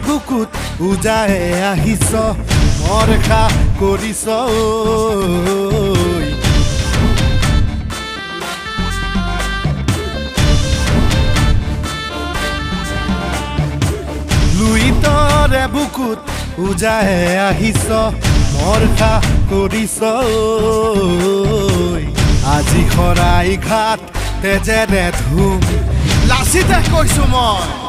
বুকুত উজাই আহিছ মৰখা কৰিছ লুইতৰে বুকুত উজাই আহিছ মৰখা কৰিছ আজি খৰাই ঘাট তেজেৰে ধুম লাচিতে কৈছো মই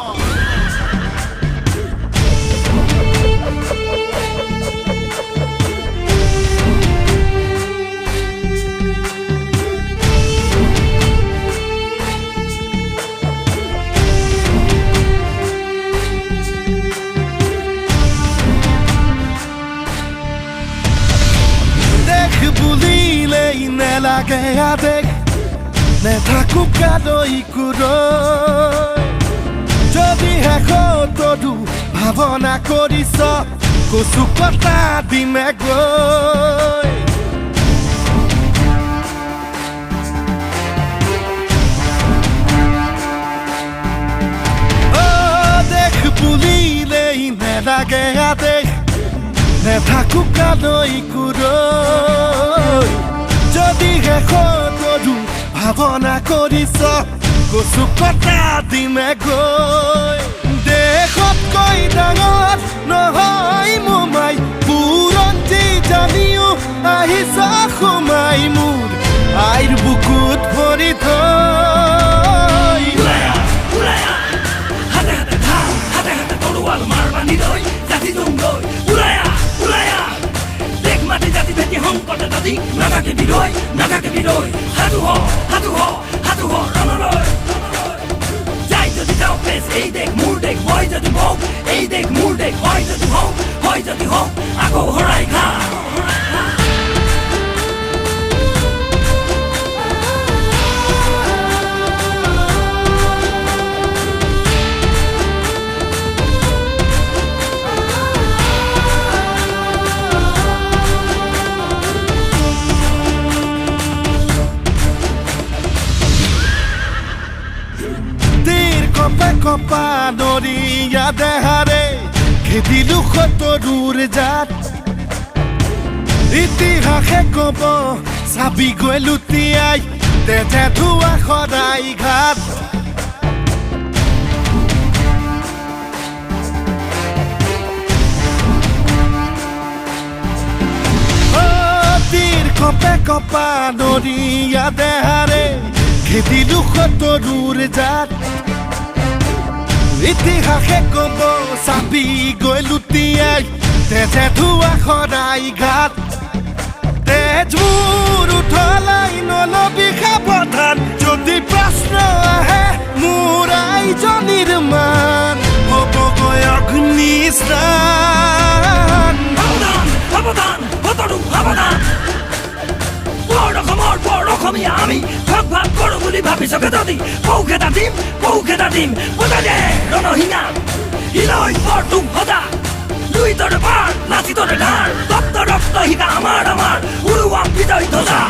বুলিলেই নেলাগে আদেশ নেথাকো কালৈ কুৰৈ যদি শেষতো ভাৱনা কৰিছ কচু কটা দিমে গৈ দেশ বুলিলেই নেলাগে আদেশ নেথাকো কালৈ কুৰৈ যদি শেষতো ভাৱনা কৰিছ কচু কটা দিমে গৈ দেশতকৈ ডাঙৰ নহয় মোমাই বুৰঞ্জী জানিও আহিছ সোমাই মোৰ আইৰ বুকুত ভৰি থৈ নাথাকে বিৰৈ হাতু হ ৰণলৈ যাই যদি যাওঁ প্লেচ এই দেশ মোৰ দেশ হয় যদি হওক এই দেশ মোৰ দেশ হয় যদি হওক আকৌ হৰাই খা কপা নৰিয়া দেহাৰে খেদিলো সতৰুৰ জাত ইতিহাসে কব চাবি গৈ লুটিয়াই তেজে ধোৱা সদাই ঘাট কপা নৰিয়া দেহাৰে খেদিলো সতৰুৰ জাত ইতিহাসে কব চাবি গৈ লুটিয়াই তেজে ধোৱা সদাই ঘাট তেজবোৰ উঠলাই নলবি সাৱধান যদি প্ৰশ্ন আহে মোৰ আইজনীৰ মান হ'বগৈ অগ্নিস্নান অসমীয়া আমি ভাগ কৰোঁ বুলি ভাবিছ খেদি পৌখেতা দিম বজাই দে ৰণসিঙা হিলৈ বৰ তুম সদা দুই তৰে পাৰ নাচি তৰে ধাৰ ৰক্ত শিকা আমাৰ উৰুৱাম বিজয় ধ্বজা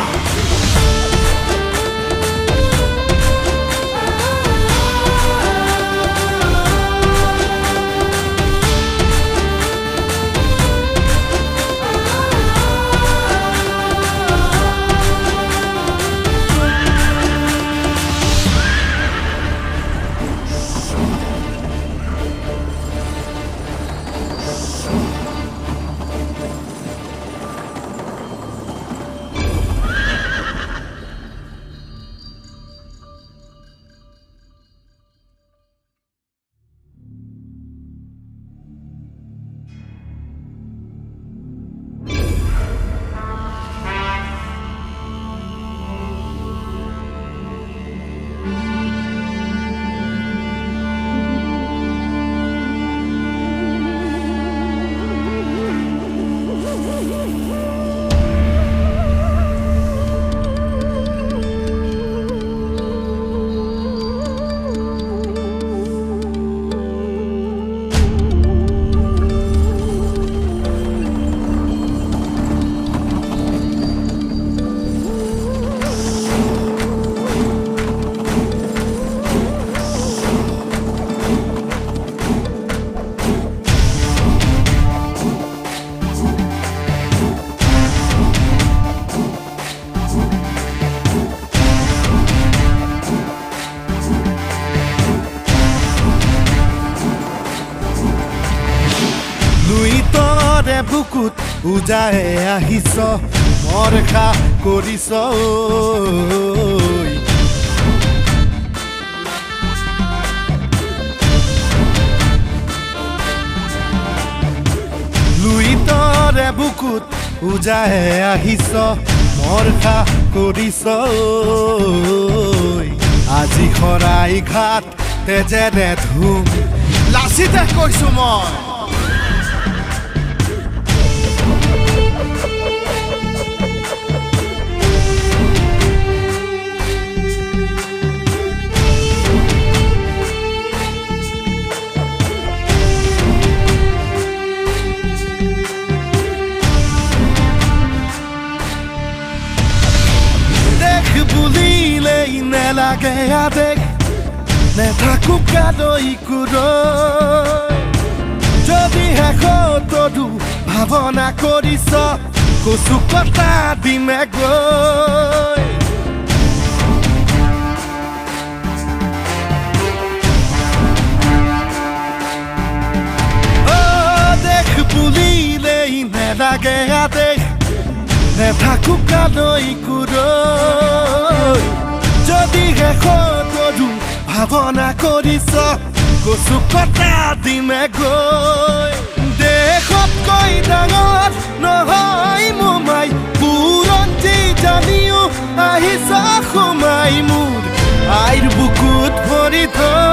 বুকুত উজাই আহিছ মৰখা কৰিছ লুইতৰে বুকুত উজাই আহিছ মৰখা কৰিছ আজি খৰাই ঘাট তেজেৰে ধুম লাচিতে কৈছো মই বুলিলেই নেলাগে আবেগ নেথাকো কালৈ কুৰৈ যদি শেষতো ভাৱনা কৰিছ কচু কটা দিমে গৈ দেখ বুলিলেই নেলাগে আবেগ নেথাকো কালৈ কুৰৈ যদি শেষতো ভাৱনা কৰিছ কচু কটা দিমে গৈ দেশতকৈ ডাঙৰ নহয় মোমাই বুৰঞ্জী জানিও আহিছ সোমাই মোৰ আইৰ বুকুত ভৰি থৈ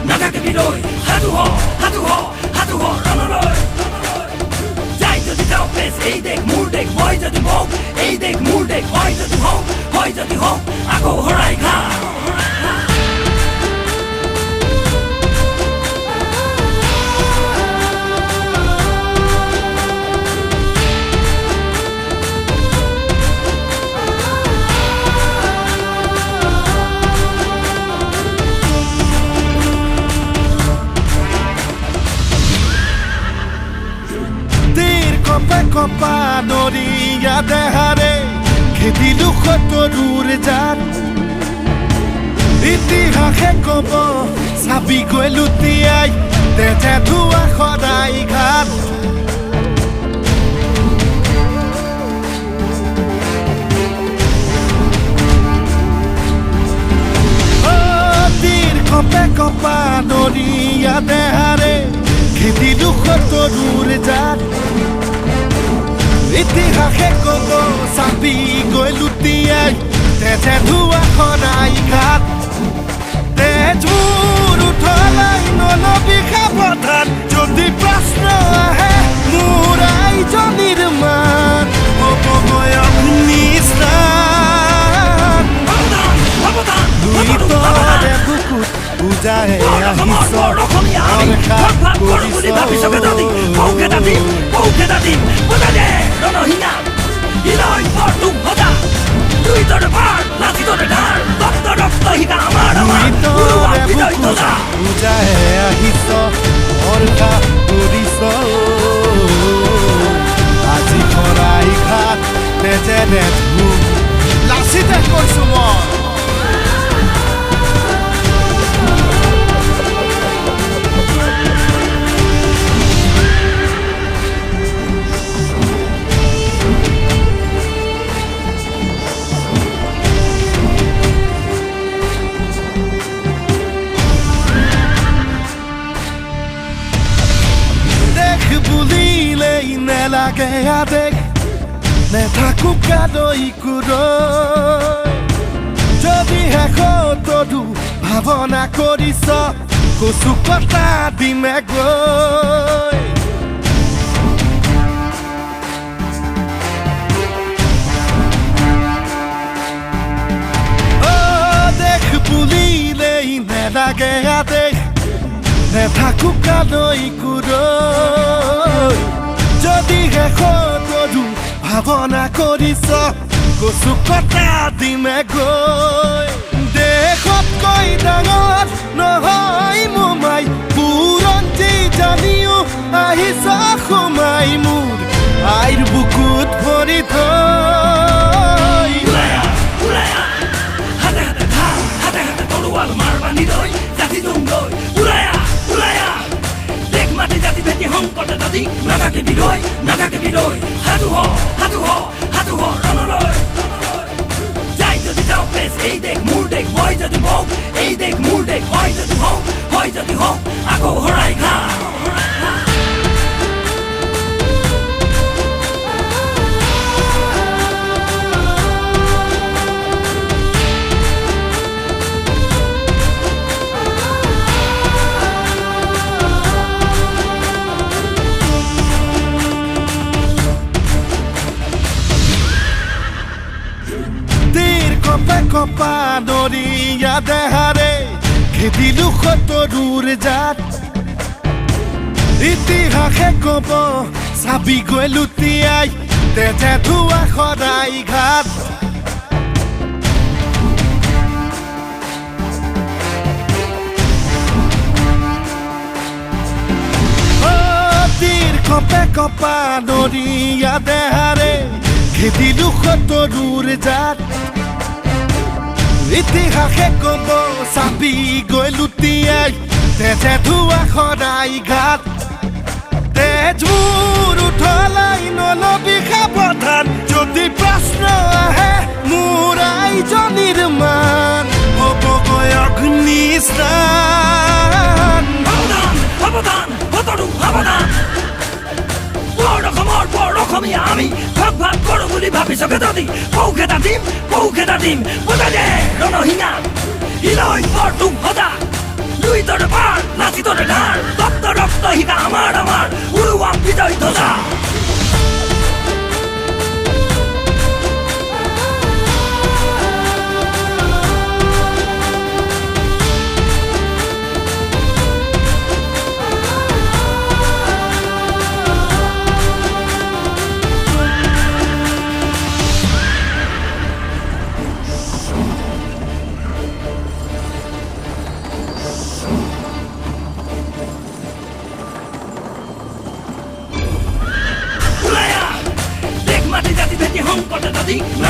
নাথাকে বিৰৈ সাধু হ ৰণলৈ যাই যদি যাওঁ প্লেচ এই দেশ মোৰ দেশ হয় যদি হওক এই দেশ মোৰ দেশ হয় যদি হওক আকৌ হৰাই খা কপা নৰিয়া দেহাৰে খেদিলো সতৰুৰ জাত ইতিহাসে কব চাবি গৈ লুটিয়াই তেজে ধোৱা সদায় ঘাট কপা নৰিয়া দেহাৰে খেদিলো সতৰুৰ জাত ইতিহাসে কব চাবি গৈ লুটিয়াই তেজে ধোৱা সদায় ঘাট তেজবোৰ উঠলাই নলবি সাৱধান যদি প্ৰশ্ন আহে মোৰ আইজনীৰ মান হ'ব মই অগ্নিস্থান লুইতৰে বুকুত উজাই আহিছ মৰখা উজাই আহিছ মৰখা কৰিছ আজি খৰাই ঘাট তেজেৰে ধুম লাচিতে কৈছো মই বুলিলেই নেলাগে আবেগ নেথাকো কালৈ কুৰৈ যদি শেষতো ভাৱনা কৰিছ কচু কটা দিমে গৈ দেখ বুলিলেই নেলাগে আবেগ নেথাকো কালৈ কুৰৈ যদি শেষতো ভাৱনা কৰিছ কচু কটা দিমে গৈ দেশতকৈ ডাঙৰ নহয় মোমাই বুৰঞ্জী জানিও আহিছ সোমাই মোৰ আইৰ বুকুত ভৰি থৈ বিৰৈ নাথাকে বিৰৈ সাধু হ ৰণলৈ যাই যদি যাওঁ পেছ এই দেশ মোৰ দেশ মই যদি হওঁ এই দেশ মোৰ দেশ হয় যদি হওঁ আকৌ হৰাই খা কপা নৰিয়া দেহাৰে খেদিলো সতৰুৰ জাত ইতিহাসে কব চাবি গৈ লুটিয়াই তেজে ধোৱা সদায় ঘাট কপা নৰিয়া দেহাৰে খেদিলো সতৰুৰ জাত ইতিহাসে কব চাবি গৈ লুটিয়াই তেজে ধোৱা সদায় ঘাট তেজবোৰ উঠলাই নলবি সাৱধান যদি প্ৰশ্ন আহে মোৰ আইজনীৰ মান হ'বগৈ অগ্নি স্নান সাৱধান বৰ অসমীয়া আমি ভাগ কৰোঁ বুলি ভাবিছ কেইটাদিন পৌখেতা দিম বজাই দে ৰণহিঙা হিলৈ বৰ তুম সদা দুই তৰে পাৰ নাচি তৰে ধাৰ ৰক্ত শিকা আমাৰ উৰুৱাম বিজয় ধ্বজা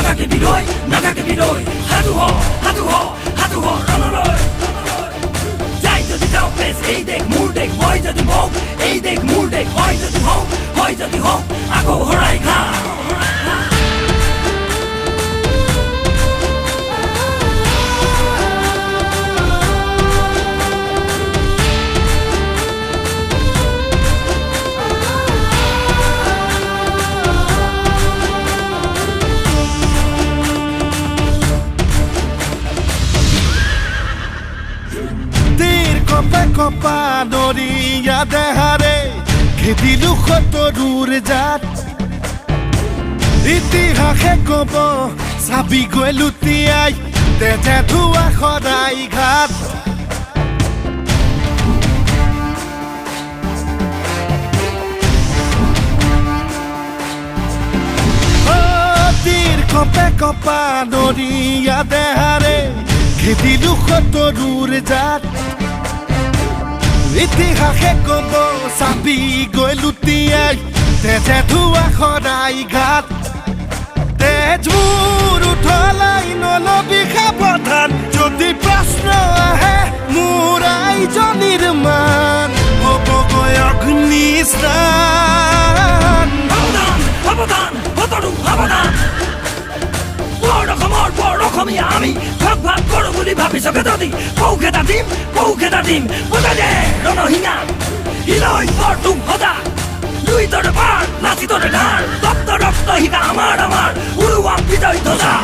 নাথাকে বিৰৈ সাধু হ ৰণলৈ যাই যদি যাওঁ পেছ এই দেশ মোৰ দেশ মই যদি হওঁ এই দেশ মোৰ দেশ হয় যদি হওঁ আকৌ হৰাই খা কপা নৰিয়া দেহাৰে খেদিলো সতৰুৰ জাত ইতিহাসে কব চাবি গৈ লুটিয়াই তেজে ধোৱা সদায় ঘাট কপা নৰিয়া দেহাৰে খেদিলো সতৰুৰ জাত ইতিহাসে কব চাবি গৈ লুটিয়াই তেজে ধোৱা সদায় ঘাট তেজবোৰ উঠলাই নলবি সাৱধান যদি প্ৰশ্ন আহে মোৰ আইজনীৰ মান হ'বগৈ অগ্নি স্নান সাৱধান বৰ অসমীয়া আমি ভাগ কৰোঁ বুলি ভাবিছ কেইটাদিন পৌখেতা দিম বজাই দে ৰণহিঙা হিলৈ বৰ তুম সদা দুই তৰে পাৰ নাচি তৰে ধাৰ ৰক্ত শিকা আমাৰ উৰুৱাম বিজয় ধ্বজা